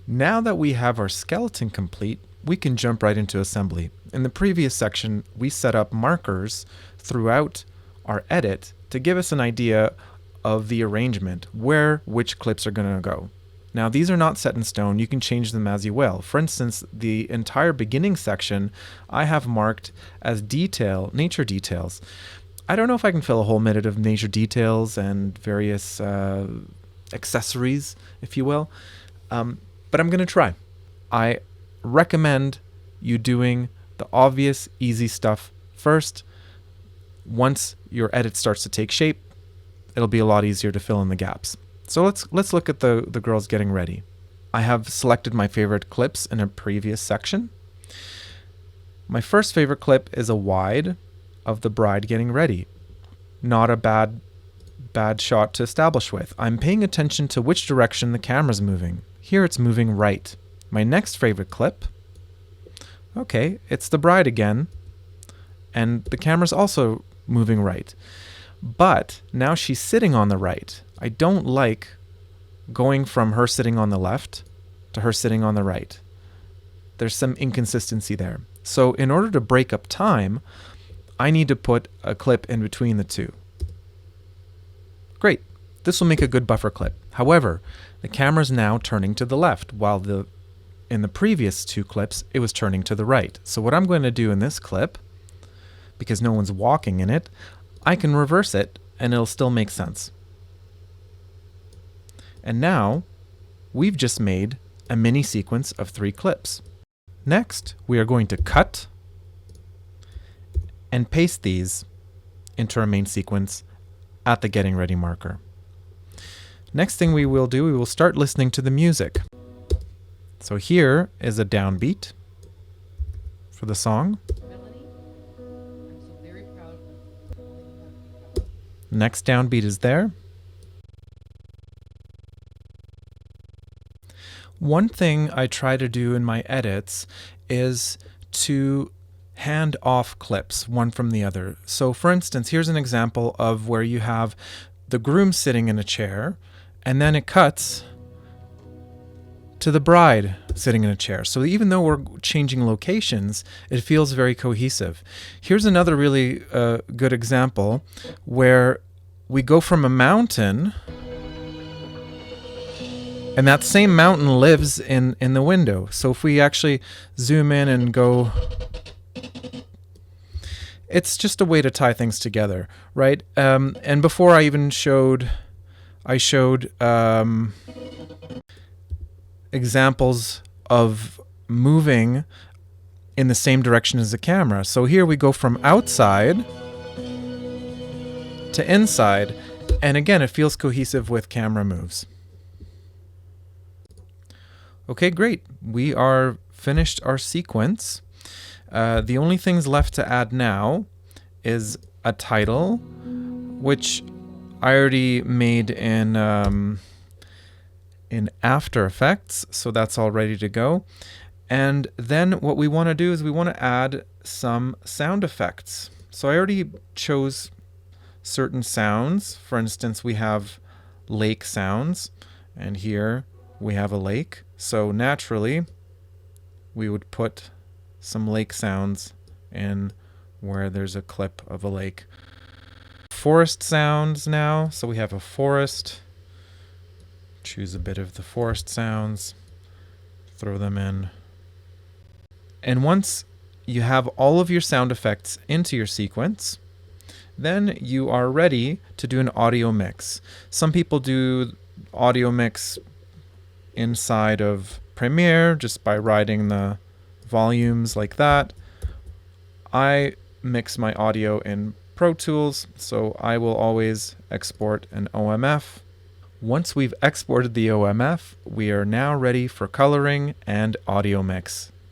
Now that we have our skeleton complete, we can jump right into assembly. In the previous section, we set up markers throughout our edit to give us an idea of the arrangement, where which clips are going to go. Now, these are not set in stone. You can change them as you will. For instance, the entire beginning section I have marked as nature details. I don't know if I can fill a whole minute of nature details and various accessories, if you will, but I'm going to try. I recommend you doing the obvious, easy stuff first. Once your edit starts to take shape, it'll be a lot easier to fill in the gaps. So let's look at the girls getting ready. I have selected my favorite clips in a previous section. My first favorite clip is a wide of the bride getting ready. Not a bad shot to establish with. I'm paying attention to which direction the camera's moving. Here it's moving right. My next favorite clip, okay, it's the bride again, and the camera's also moving right. But now she's sitting on the right. I don't like going from her sitting on the left to her sitting on the right. There's some inconsistency there. So in order to break up time, I need to put a clip in between the two. Great. This will make a good buffer clip. However, the camera's now turning to the left, while in the previous two clips, it was turning to the right. So what I'm going to do in this clip, because no one's walking in it, I can reverse it and it'll still make sense. And now we've just made a mini sequence of 3 clips. Next, we are going to cut and paste these into our main sequence at the getting ready marker. Next thing we will do, we will start listening to the music. So here is a downbeat for the song. Next downbeat is there. One thing I try to do in my edits is to hand off clips one from the other. So for instance, here's an example of where you have the groom sitting in a chair and then it cuts to the bride sitting in a chair. So even though we're changing locations, it feels very cohesive. Here's another really good example where we go from a mountain and that same mountain lives in the window. So if we actually zoom in and go, it's just a way to tie things together, right? And before I even showed examples of moving in the same direction as the camera. So here we go from outside to inside, and again, it feels cohesive with camera moves. Okay, great. We are finished our sequence. The only things left to add now is a title, which I already made in After Effects, so that's all ready to go. And then what we want to do is we want to add some sound effects. So I already chose certain sounds. For instance, we have lake sounds, and here we have a lake. So naturally, we would put some lake sounds in where there's a clip of a lake. Forest sounds now. So we have a forest. Choose a bit of the forest sounds, throw them in. And once you have all of your sound effects into your sequence, then you are ready to do an audio mix. Some people do audio mix inside of Premiere just by writing the volumes like that. I mix my audio in Pro Tools, so I will always export an OMF. Once we've exported the OMF, we are now ready for coloring and audio mix.